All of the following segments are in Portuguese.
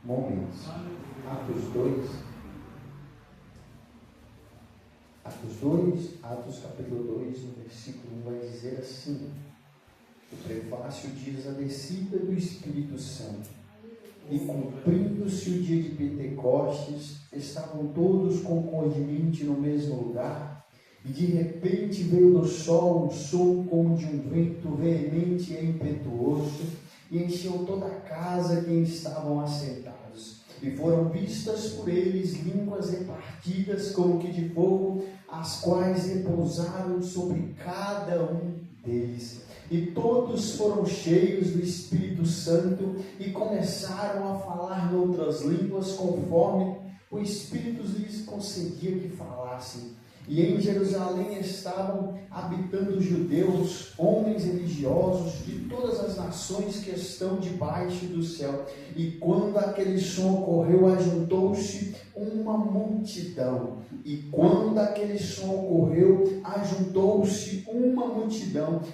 momentos. Atos capítulo 2, no versículo 1, vai dizer assim: o prefácio diz: a descida do Espírito Santo. E cumprindo-se o dia de Pentecostes, estavam todos concordemente no mesmo lugar, e de repente veio do sol um som como de um vento veemente e impetuoso, e encheu toda a casa que estavam assentados. E foram vistas por eles línguas repartidas como que de fogo, as quais repousaram sobre cada um deles. E todos foram cheios do Espírito Santo e começaram a falar noutras línguas, conforme o Espírito lhes concedia que falassem. E em Jerusalém estavam habitando judeus, homens religiosos de todas as nações que estão debaixo do céu. E quando aquele som ocorreu, ajuntou-se uma multidão.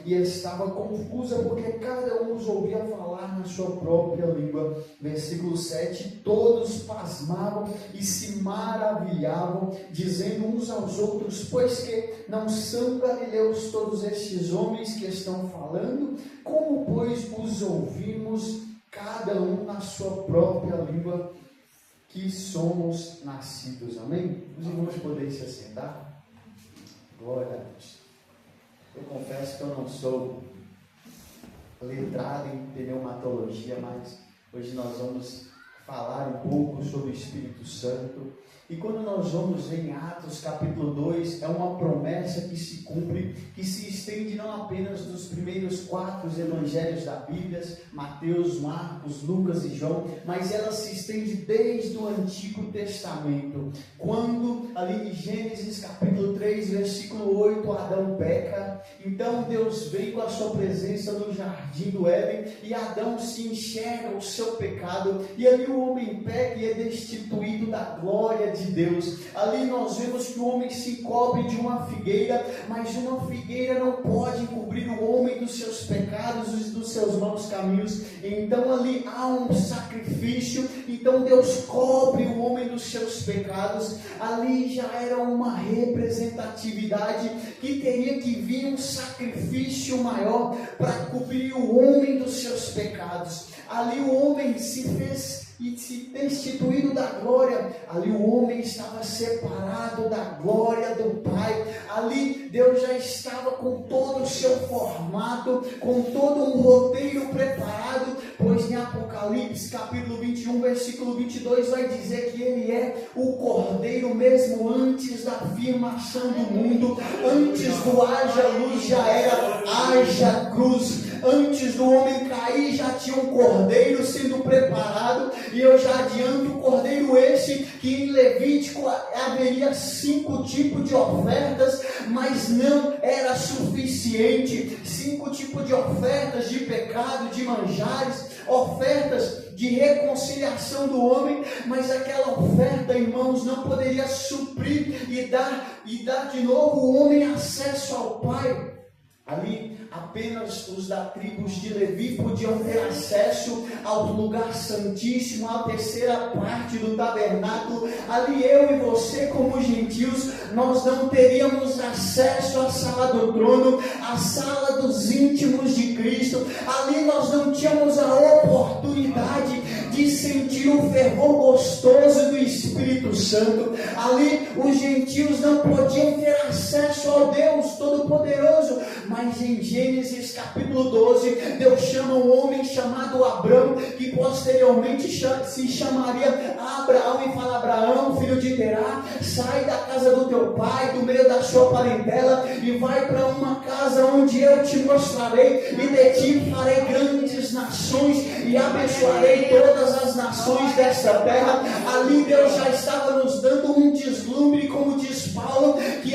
E estava confusa, porque cada um os ouvia falar na sua própria língua. Versículo 7, todos pasmavam e se maravilhavam, dizendo uns aos outros: pois que não são galileus todos estes homens que estão falando? Como, pois, os ouvimos, cada um na sua própria língua, que somos nascidos? Amém? Os irmãos podem se assentar? Glória a Deus. Eu confesso que eu não sou letrado em pneumatologia, mas hoje nós vamos falar um pouco sobre o Espírito Santo. E quando nós vamos em Atos capítulo 2, é uma promessa que se cumpre, que se estende não apenas dos primeiros 4 evangelhos da Bíblia, Mateus, Marcos, Lucas e João, mas ela se estende desde o Antigo Testamento. Quando ali em Gênesis capítulo 3, versículo 8, Adão peca, então Deus vem com a sua presença no jardim do Éden, e Adão se enxerga o seu pecado, e ali o homem peca e é destituído da glória de Deus. Ali nós vemos que o homem se cobre de uma figueira, mas uma figueira não pode encobrir o homem dos seus pecados e dos seus maus caminhos. Então ali há um sacrifício, então Deus cobre o homem dos seus pecados. Ali já era uma representatividade que teria que vir um sacrifício maior para cobrir o homem dos seus pecados. Ali o homem se fez e se destituído da glória. Ali o homem estava separado da glória do Pai. Ali Deus já estava com todo o seu formato, com todo um roteiro preparado, pois em Apocalipse capítulo 21, versículo 22 vai dizer que Ele é o Cordeiro mesmo antes da afirmação do mundo. Antes do haja luz já era haja cruz. Antes do homem cair já tinha um cordeiro sendo preparado. E eu já adianto, o cordeiro esse que em Levítico haveria 5 tipos de ofertas, mas não era suficiente. 5 tipos de ofertas de pecado, de manjares, ofertas de reconciliação do homem, mas aquela oferta, irmãos, não poderia suprir e dar de novo o homem acesso ao Pai. Ali apenas os da tribos de Levi podiam ter acesso ao lugar santíssimo, à terceira parte do tabernáculo. Ali eu e você, como gentios, nós não teríamos acesso à sala do trono, à sala dos íntimos de Cristo. Ali nós não tínhamos a oportunidade de sentir o fervor gostoso do Espírito Santo. Ali os gentios não podiam ter acesso ao Deus Todo-Poderoso. Mas em Gênesis capítulo 12, Deus chama um homem chamado Abrão, que posteriormente se chamaria Abraão, e fala: Abraão, filho de Terá, sai da casa do teu pai, do meio da sua parentela, e vai para uma casa onde eu te mostrarei, e de ti farei grandes nações, e abençoarei todas as nações desta terra. Ali Deus já estava nos dando um deslumbre, como diz Paulo, que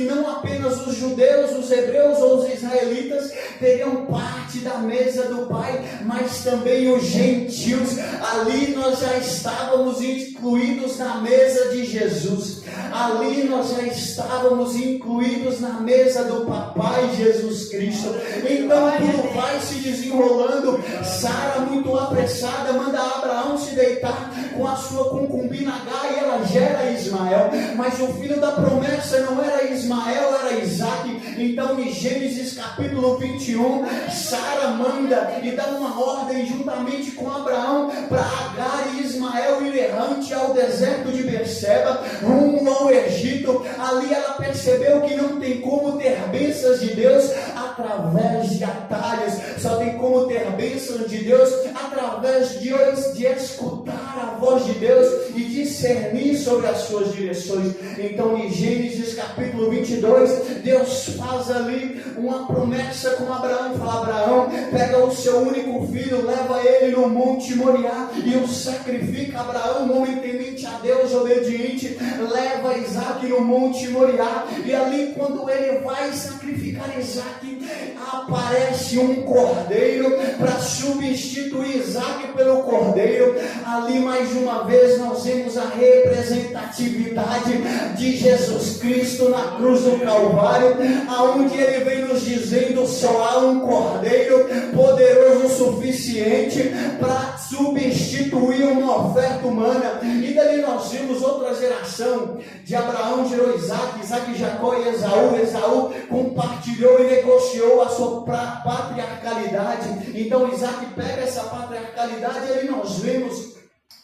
não apenas os judeus, os hebreus ou os israelitas teriam parte da mesa do Pai, mas também os gentios. Ali nós já estávamos incluídos na mesa de Jesus. Ali nós já estávamos incluídos na mesa do Papai Jesus Cristo. Então tudo vai se desenrolando. Sara, muito apressada, manda Abraão se deitar casar com a sua concubina Agar e ela gera Ismael. Mas o filho da promessa não era Ismael, era Isaac. Então em Gênesis capítulo 21, Sara manda e dá uma ordem juntamente com Abraão para Agar e Ismael ir errante ao deserto de Berseba, rumo ao Egito. Ali ela percebeu que não tem como ter bênçãos de Deus através de atalhos, só tem como ter bênçãos de Deus através de escutar a voz de Deus e discernir sobre as suas direções. Então em Gênesis capítulo 22, Deus faz ali uma promessa com Abraão, fala: Abraão, pega o seu único filho, leva ele no monte Moriá e o sacrifica. Abraão, homem temente a Deus, obediente, leva Isaac no monte Moriá, e ali quando ele vai sacrificar Isaac, aparece um cordeiro para substituir Isaac pelo cordeiro. Ali mais uma vez nós vemos a representatividade de Jesus Cristo na cruz do Calvário, aonde ele vem nos dizendo: só há um cordeiro poderoso o suficiente para substituir uma oferta humana. E dali nós vimos outra geração. De Abraão gerou Isaac, Isaac Jacó e Esaú. Esaú compartilhou e negociou a sua patriarcalidade. Então Isaac pega essa patriarcalidade e ali nós vemos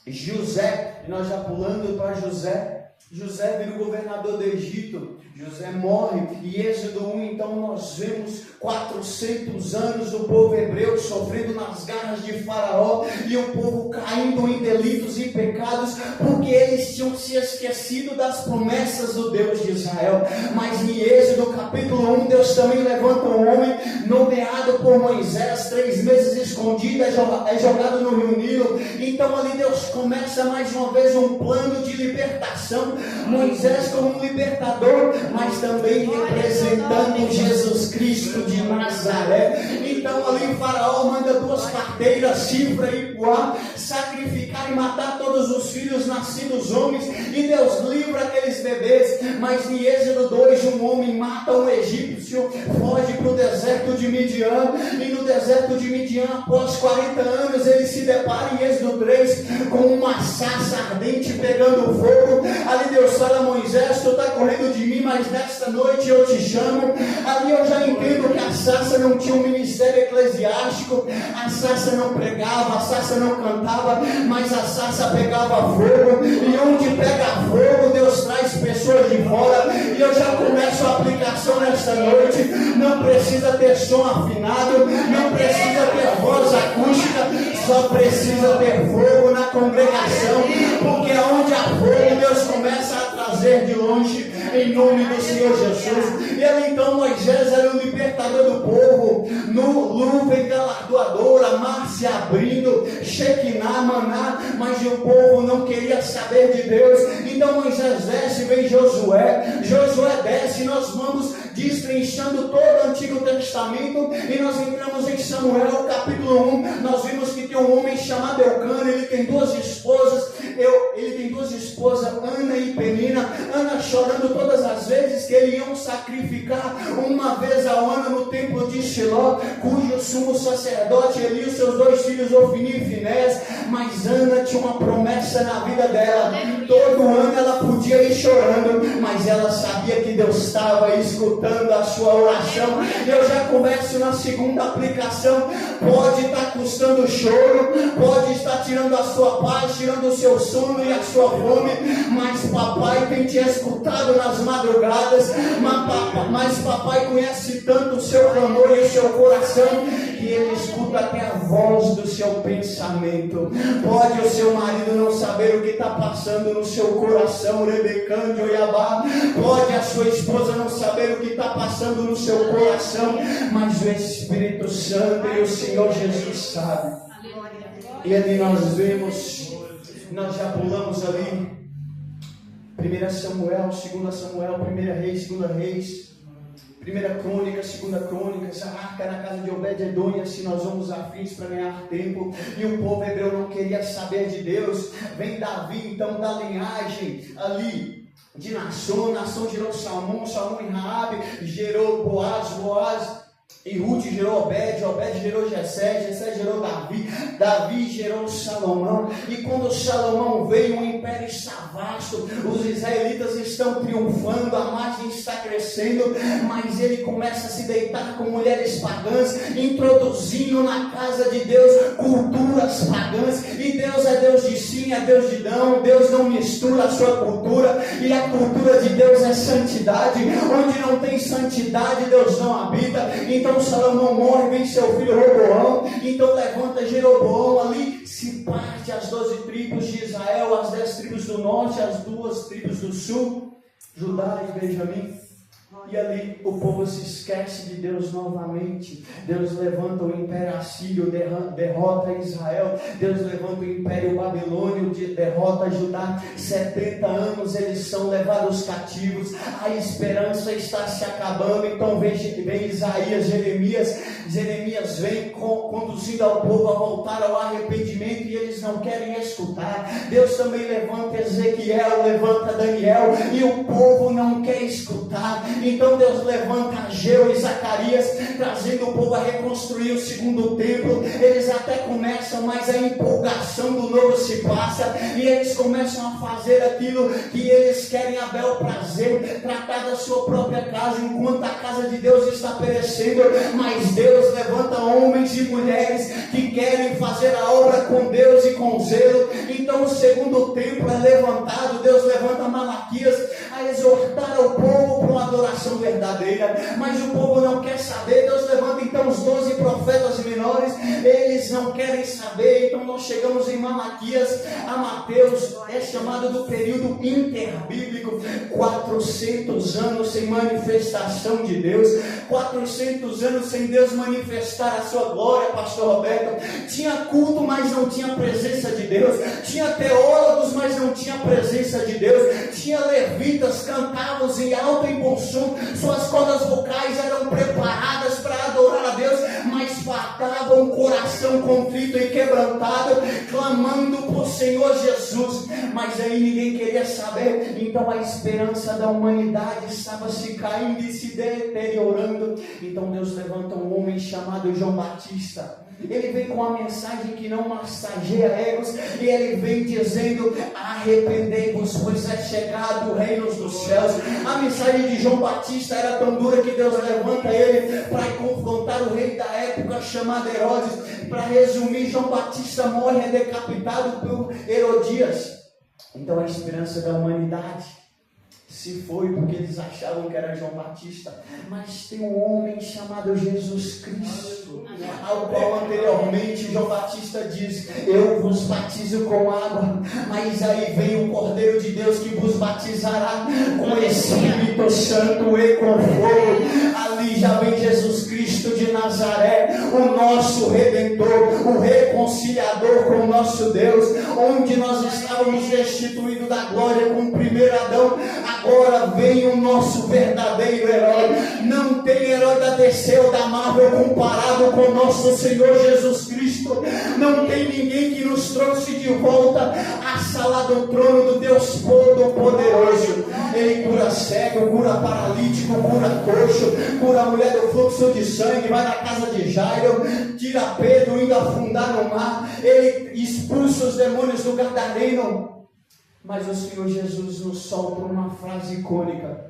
José, e nós já pulando para José vira o governador do Egito. José morre, e Êxodo 1, então nós vemos 400 anos do povo hebreu sofrendo nas garras de Faraó, e o povo caindo em delitos e pecados, porque eles tinham se esquecido das promessas do Deus de Israel. Mas em Êxodo capítulo 1, Deus também levanta um homem nomeado por Moisés, 3 meses escondido, é jogado no rio Nilo. Então ali Deus começa mais uma vez um plano de libertação, Moisés como um libertador, mas também representando Jesus Cristo de Nazaré. Então ali Faraó manda 2 parteiras, Cifra e Puá, sacrificar e matar todos os filhos nascidos homens, e Deus livra aqueles bebês. Mas em Êxodo 2, um homem mata um egípcio, foge para o deserto de Midian, e no deserto de Midian, após 40 anos, ele se depara em Êxodo 3 com uma sarça ardente pegando fogo. Ali Deus fala: Moisés, tu está correndo de mim, mas nesta noite eu te chamo. Ali eu já entendo que a sarça não tinha um ministério eclesiástico, a sarça não pregava, a sarça não cantava, mas a sarça pegava fogo, e onde pega fogo, Deus traz pessoas de fora. E eu já começo a aplicação nesta noite. Não precisa ter som afinado, não precisa ter voz acústica, só precisa ter fogo na congregação, porque onde há fogo, Deus começa a trazer de longe, em nome do Senhor Jesus. E ali então Moisés era o libertador do povo, no nuvem galardoadora, mar se abrindo, Shekinah, maná, mas o povo não queria saber de Deus. Então Moisés desce, vem Josué desce, e nós vamos destrinchando todo o Antigo Testamento, e nós entramos em Samuel capítulo 1, nós vimos que tem um homem chamado Eucana, ele tem 2 esposas, Ana e Penina. Ana chorando todas as vezes que eles iam sacrificar uma vez ao ano no templo de Siló, cujo sumo sacerdote Eli, os seus 2 filhos Ofni e Finés. Mas Ana tinha uma promessa na vida dela, todo ano ela podia ir chorando, mas ela sabia que Deus estava escutando a sua oração. Eu já começo na segunda aplicação. Pode estar custando choro, pode estar tirando a sua paz, tirando o seu sono e a sua fome, mas papai tem te escutado nas madrugadas, mas papai conhece tanto o seu clamor e o seu coração, que ele escuta até a voz do seu pensamento. Pode o seu marido não saber o que está passando no seu coração, Rebecande Oiabá, pode a sua esposa não saber o que está passando no seu coração, mas o Espírito Santo e o Senhor Jesus sabe. E ali nós vemos, nós já pulamos ali 1 Samuel, 2 Samuel, 1 Reis, 2 Reis, 1 Crônica, 2 Crônicas, a arca na casa de Obed-edom, e assim nós vamos afins para ganhar tempo. E o povo hebreu não queria saber de Deus. Vem Davi então da linhagem ali de Nação gerou Salmão, Salmão e Raabe gerou Boaz E Ruth gerou Obed, Obed gerou Jessé, Jessé gerou Davi, Davi gerou Salomão. E quando Salomão veio, o império está vasto, os israelitas estão triunfando, a margem está crescendo, mas ele começa a se deitar com mulheres pagãs, introduzindo na casa de Deus culturas pagãs. E Deus é Deus de sim, é Deus de não, Deus não mistura a sua cultura, e a cultura de Deus é santidade. Onde não tem santidade, Deus não habita. Então Salomão morre, vem seu filho Roboão, então levanta Jeroboão, ali se parte as 12 tribos de Israel, as 10 tribos do norte, as 2 tribos do sul, Judá e Benjamim. E ali o povo se esquece de Deus novamente. Deus levanta o império assírio, derrota Israel. Deus levanta o império babilônio, derrota Judá. 70 anos eles são levados cativos. A esperança está se acabando. Então vem Isaías, Jeremias vem conduzindo ao povo a voltar ao arrependimento, e eles não querem escutar. Deus também levanta Ezequiel, levanta Daniel, e o povo não quer escutar. Então Deus levanta Ageu e Zacarias, trazendo o povo a reconstruir o segundo templo. Eles até começam, mas a empolgação do novo se passa, e eles começam a fazer aquilo que eles querem a bel prazer, tratar da sua própria casa, enquanto a casa de Deus está perecendo. Mas Deus levanta homens e mulheres que querem fazer a obra com Deus e com zelo. Então o segundo templo é levantado. Deus levanta Malaquias a exortar o povo para uma adoração verdadeira, mas o povo não quer saber. Deus levanta então os 12 profetas menores, eles não querem saber. Então nós chegamos em Malaquias a Mateus, é chamado do período interbíblico, 400 anos sem manifestação de Deus, 400 anos sem Deus manifestar a sua glória. Pastor Roberto, tinha culto, mas não tinha presença de Deus, tinha teólogos, mas não tinha presença de Deus, tinha levitas, cantavam em alto e bom som, suas cordas vocais eram preparadas para adorar a Deus, mas faltava um coração contrito e quebrantado, clamando por Senhor Jesus. Mas aí ninguém queria saber. Então a esperança da humanidade estava se caindo e se deteriorando. Então Deus levanta um homem chamado João Batista. Ele vem com uma mensagem que não massageia egos, e ele vem dizendo: arrependei-vos, pois é chegado o reino dos céus. A mensagem de João Batista era tão dura que Deus levanta ele para confrontar o rei da época chamado Herodes. Para resumir, João Batista morre, é decapitado por Herodias. Então a esperança da humanidade se foi, porque eles achavam que era João Batista. Mas tem um homem chamado Jesus Cristo, ao qual anteriormente João Batista diz: eu vos batizo com água, mas aí vem o Cordeiro de Deus que vos batizará com Espírito Santo e com fogo. Ali já vem Jesus Cristo de Nazaré, o nosso Redentor, o reconciliador com o nosso Deus. Onde nós estávamos destituídos da glória com o primeiro Adão, agora vem o nosso verdadeiro herói. Não tem herói da DC ou da Marvel comparado com o nosso Senhor Jesus Cristo. Não tem ninguém que nos trouxe de volta à sala do trono do Deus Todo-Poderoso. Ele cura cego, cura paralítico, cura coxo, cura a mulher do fluxo de sangue, vai na casa de Jairo, tira Pedro indo afundar no mar, ele expulsa os demônios do Gadareno. Mas o Senhor Jesus nos solta uma frase icônica: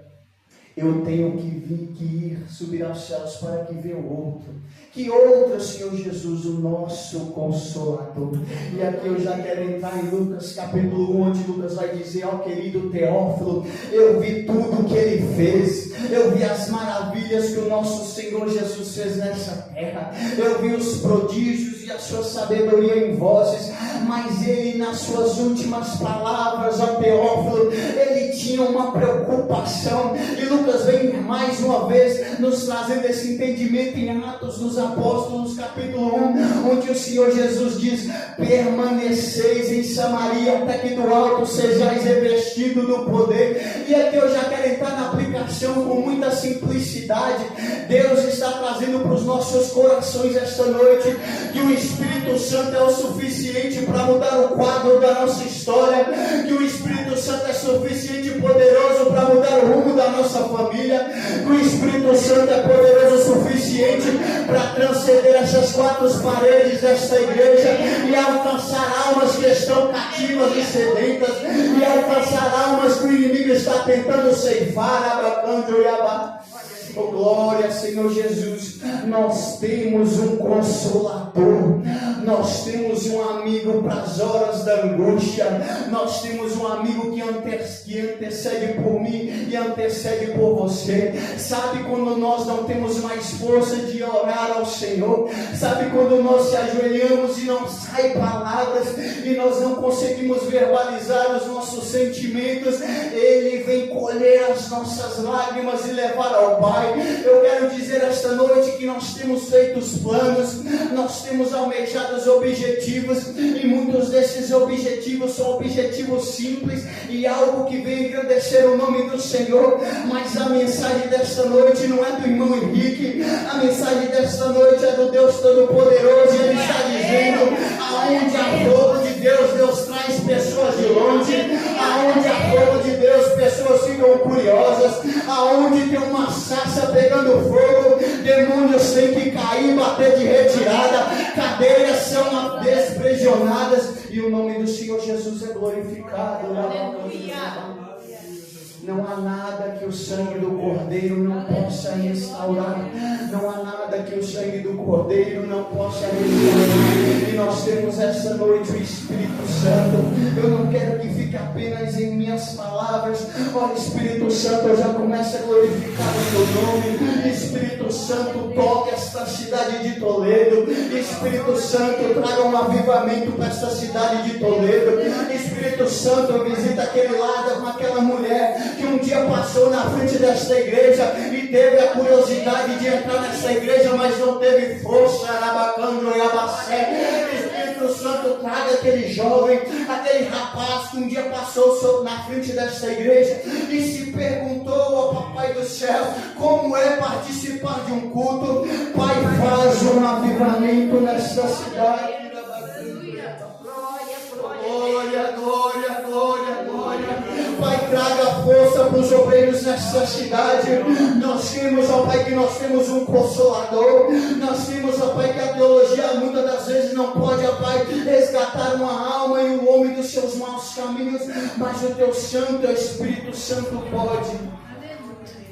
eu tenho que ir, subir aos céus para que venha o outro. Que outro, Senhor Jesus? O nosso Consolador. E aqui eu já quero entrar em Lucas capítulo 1, onde Lucas vai dizer: ó querido Teófilo, eu vi tudo que ele fez, eu vi as maravilhas que o nosso Senhor Jesus fez nessa terra, eu vi os prodígios e a sua sabedoria em vozes. Mas ele, nas suas últimas palavras, ó Teófilo, ele tinha uma preocupação. E Lucas vem mais uma vez nos trazendo esse entendimento em Atos dos Apóstolos capítulo 1, onde o Senhor Jesus diz: permaneceis em Samaria até que do alto sejais revestidos do poder. E aqui eu já quero entrar na aplicação com muita simplicidade. Deus está trazendo para os nossos corações esta noite que o Espírito Santo é o suficiente para mudar o quadro da nossa história, que o Espírito Santo é suficiente e poderoso para mudar o rumo da da nossa família. O Espírito Santo é poderoso o suficiente para transcender essas quatro paredes desta igreja e alcançar almas que estão cativas e sedentas, e alcançar almas que o inimigo está tentando ceifar. Abacando e abá. Oh, glória, Senhor Jesus. Nós temos um consolador, nós temos um amigo para as horas da angústia, nós temos um amigo que intercede por mim e intercede por você. Sabe quando nós não temos mais força de orar ao Senhor? Sabe quando nós se ajoelhamos e não saem palavras e nós não conseguimos verbalizar os nossos sentimentos? Ele vem colher as nossas lágrimas e levar ao Pai. Eu quero dizer esta noite que nós temos feito os planos, nós temos almejado os objetivos, e muitos desses objetivos são objetivos simples e algo que vem engrandecer o nome do Senhor. Mas a mensagem desta noite não é do irmão Henrique, a mensagem desta noite é do Deus Todo-Poderoso, e Ele está dizendo: aonde há fogo de Deus, Deus traz pessoas de longe. Aonde há fogo de Deus, pessoas ficam curiosas. Aonde tem uma sarça pegando fogo, demônios têm que cair, bater de retirada, cadeias são desprisionadas, e o nome do Senhor Jesus é glorificado. Aleluia. Não há nada que o sangue do Cordeiro não possa restaurar. Não há nada que o sangue do Cordeiro não possa restaurar. E nós temos esta noite o Espírito Santo. Eu não quero que fique apenas em minhas palavras. Ó Espírito Santo, eu já começo a glorificar o teu nome. Espírito Santo, toque esta cidade de Toledo. Espírito Santo, traga um avivamento para esta cidade de Toledo. Espírito Santo, visita aquele lado com aquela mulher que um dia passou na frente desta igreja e teve a curiosidade de entrar nesta igreja, mas não teve força. Arabacando e abacé. Espírito Santo, traga aquele jovem, aquele rapaz que um dia passou na frente desta igreja e se perguntou ao Papai do Céu como é participar de um culto. Pai, faz um avivamento nesta cidade. Glória, glória, glória, glória. Pai, traga força para os obreiros nesta cidade. Nós temos, ó Pai, que nós temos um consolador. Nós temos, ó Pai, que a teologia muitas das vezes não pode, ó Pai, resgatar uma alma e um homem dos seus maus caminhos, mas o teu Santo, o Espírito Santo pode.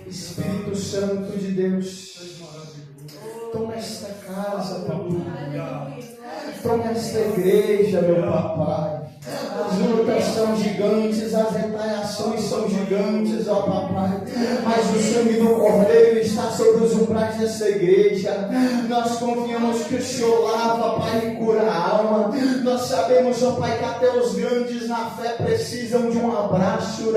Espírito Santo de Deus, toma esta casa, papai. Toma esta igreja, meu papai. As lutas são gigantes, as retaliações são gigantes, ó papai. Mas o sangue do Cordeiro está sobre os umbrais dessa igreja. Nós confiamos que o Senhor lava, Pai, e cura a alma. Nós sabemos, ó Pai, que até os grandes na fé precisam de um abraço.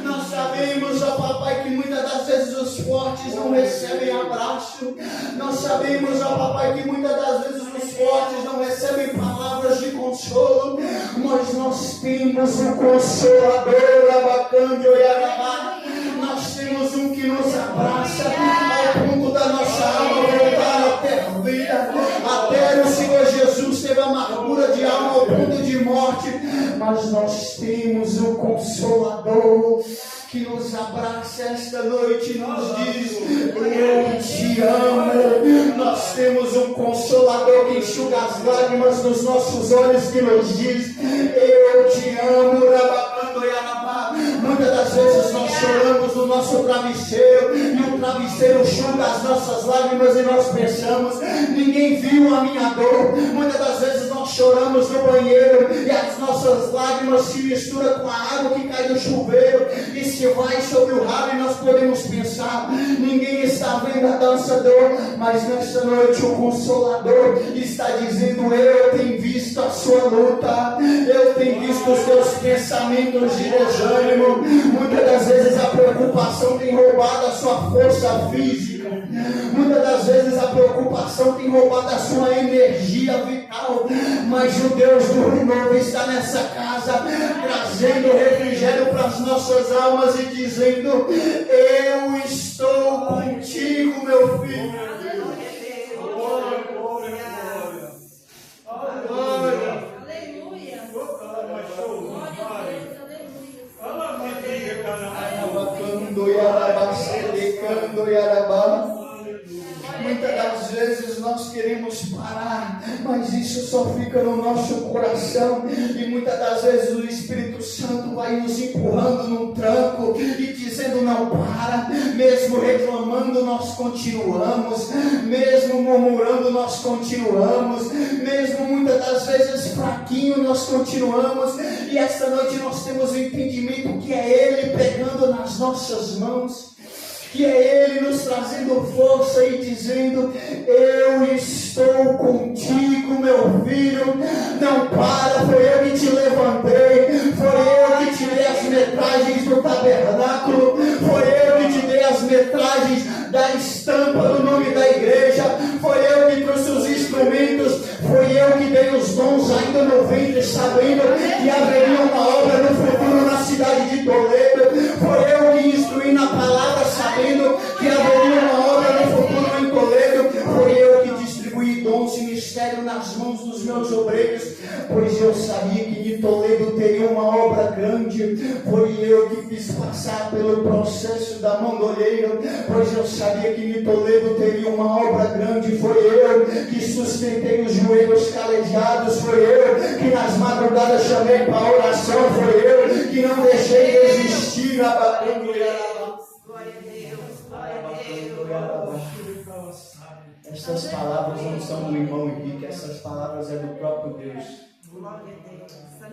Nós sabemos, ó papai, que muitas das vezes os fortes não recebem abraço. Nós sabemos, ó papai, que muitas das vezes os fortes não recebem palavras de consolo, mas nós temos um consolador, abacando e arabá. Nós temos um que nos abraça ao ponto da nossa alma voltar a ter vida. Até o Senhor Jesus teve amargura de alma ao ponto de morte, mas nós temos um consolador que nos abraça esta noite e nos diz: eu te amo. Nós temos um consolador que enxuga as lágrimas dos nossos olhos, que nos diz: eu te amo. Muitas das vezes nós choramos no nosso travesseiro e o travesseiro enxuga as nossas lágrimas e nós pensamos: ninguém viu a minha dor. Muitas das vezes nós choramos no banheiro e as nossas lágrimas se misturam com a água que cai do chuveiro e se vai sobre o rabo, e nós podemos pensar: ninguém está vendo a nossa dor. Mas nesta noite o Consolador está dizendo: eu tenho visto a sua luta, eu tenho visto os teus pensamentos de desânimo. Muitas das vezes a preocupação tem roubado a sua força física. Muitas das vezes a preocupação tem roubado a sua energia vital. Mas o Deus do renovo está nessa casa, trazendo refrigério para as nossas almas e dizendo: eu estou contigo, meu filho. Glória, glória, glória. Aleluia. Aleluia. Glória a Deus, aleluia. Muitas das vezes nós queremos parar, mas isso só fica no nosso coração. E muitas das vezes o Espírito Santo vai nos empurrando num tranco e dizendo não para. Mesmo reclamando nós continuamos, mesmo murmurando nós continuamos, mesmo muitas das vezes fraquinho nós continuamos. E esta noite nós temos o entendimento que é Ele pegando nas nossas mãos, que é Ele nos trazendo força e dizendo: eu estou contigo, meu filho, não para. Foi eu que te levantei, foi eu que te dei as metragens do tabernáculo, foi eu que te dei as metragens da estampa do nome da igreja, foi eu que trouxe os instrumentos, foi eu que dei os dons ainda no ventre, sabendo que haveria uma obra no futuro na cidade de Toledo, foi eu que instruí na palavra, sabendo que haveria uma obra no futuro em Toledo, foi eu que distribuí dons e mistério nas mãos dos meus obreiros, pois eu sabia que de Toledo teria uma obra grande, foi eu que fiz passar pelo processo da mandoleira, pois eu sabia que de Toledo teria uma obra grande, foi eu que sustentei os joelhos calejados, foi eu que nas madrugadas chamei para a oração, foi eu que não deixei de existir na batalha. Estas palavras não são do irmão Henrique, essas palavras é do próprio Deus.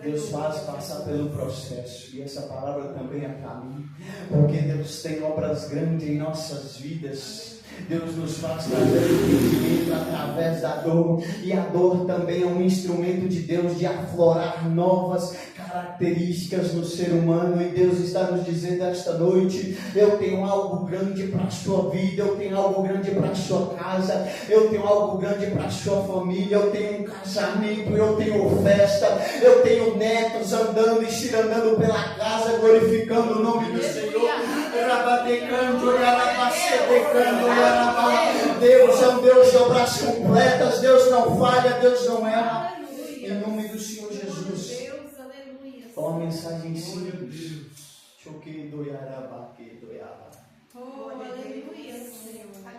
Deus faz passar pelo processo, e essa palavra também é para mim, porque Deus tem obras grandes em nossas vidas. Deus nos faz trazer entendimento através da dor, e a dor também é um instrumento de Deus de aflorar novas características no ser humano. E Deus está nos dizendo esta noite: eu tenho algo grande para a sua vida, eu tenho algo grande para a sua casa, eu tenho algo grande para a sua família, eu tenho um casamento, eu tenho festa, eu tenho netos andando e se andando pela casa, glorificando o nome do Senhor. Deus é um Deus de obras completas, Deus não falha, Deus não erra. Em nome do Senhor Jesus. Uma mensagem simples.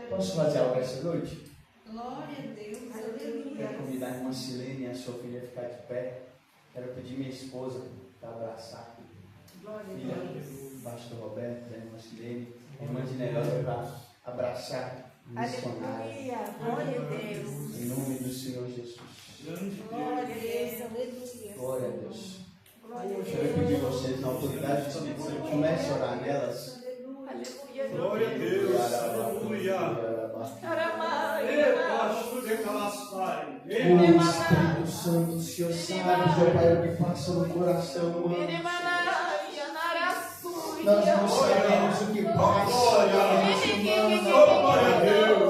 Posso fazer algo essa noite? Glória a Deus, aleluia. Quero convidar a irmã Silene e a sua filha a ficar de pé. Quero pedir minha esposa para abraçar. Filha, pastor Roberto, a irmã Silene, a irmã de Neróia para abraçar o missionário. Glória a Deus. Em nome do Senhor Jesus. Glória a Deus, aleluia. Glória a Deus. Eu quero pedir a vocês, na autoridade do Espírito Santo, comece a orar nelas. Glória a Deus, aleluia. O Espírito Santo, o Senhor sabe, meu Pai, o que passa no coração humano. Nós não sabemos o que passa. Glória a Deus.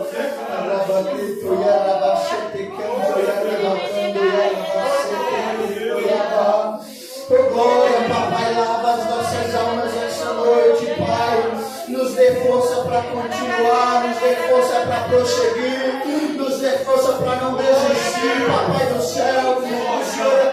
Oh, glória, Papai, lava as nossas almas essa noite, Pai. Nos dê força para continuar, nos dê força para prosseguir, nos dê força para não desistir, Papai do céu. O Senhor é